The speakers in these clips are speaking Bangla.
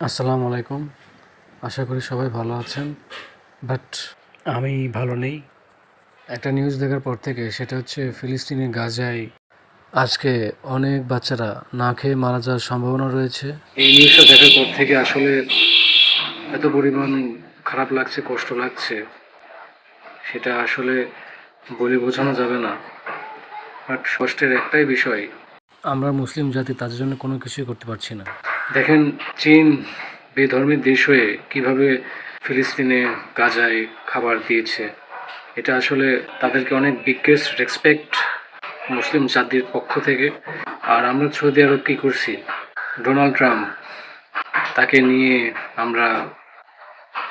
আসসালামু আলাইকুম। আশা করি সবাই ভালো আছেন। বাট আমি ভালো নেই। একটা নিউজ দেখার পর থেকে, সেটা হচ্ছে ফিলিস্তিনের গাজায় আজকে অনেক বাচ্চারা না খেয়ে মারা যাওয়ার সম্ভাবনা রয়েছে। এই নিউজটা দেখার পর থেকে আসলে এত পরিমাণ খারাপ লাগছে, কষ্ট লাগছে, সেটা আসলে বলে বোঝানো যাবে না। বাট কষ্টের একটাই বিষয়, আমরা মুসলিম জাতি তাদের জন্য কোনো কিছুই করতে পারছি না। দেখেন, চীন বেধর্মী দেশ হয়ে কিভাবে ফিলিস্তিনে গাজায় খাবার দিয়েছে। এটা আসলে তাদেরকে অনেক বিগেস্ট রেসপেক্ট মুসলিম জাতির পক্ষ থেকে। আর আমরা সৌদি আরব কী করছি, ডোনাল্ড ট্রাম্প তাকে নিয়ে আমরা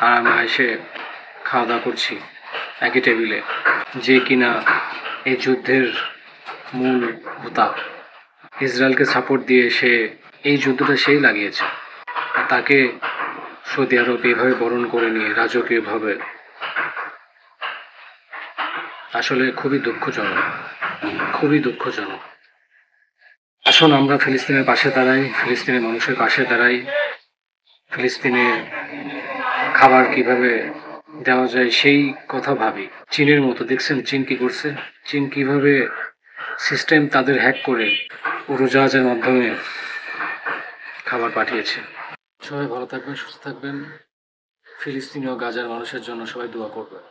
আরামে এসে খাওয়া দাওয়া করছি একই টেবিলে, যে কিনা এই যুদ্ধের মূল হোতা। ইসরায়েলকে সাপোর্ট দিয়ে সে এই যুদ্ধটা সেই লাগিয়েছে, আর তাকে সৌদি আরব এভাবে বরণ করে নিয়ে রাজকীয়ভাবে, আসলে খুবই দুঃখজনক, খুবই দুঃখজনক। আসুন আমরা ফিলিস্তিনের পাশে দাঁড়াই, ফিলিস্তিনের মানুষের পাশে দাঁড়াই। ফিলিস্তিনে খাবার কিভাবে দেওয়া যায় সেই কথা ভাবি। চীনের মতো দেখছেন চীন কি করছে, চীন কিভাবে সিস্টেম তাদের হ্যাক করে উড়োজাহাজের মাধ্যমে খাবার পাঠিয়েছে। সবাই ভালো থাকবেন, সুস্থ থাকবেন। ফিলিস্তিনি ও গাজার মানুষের জন্য সবাই দোয়া করবেন।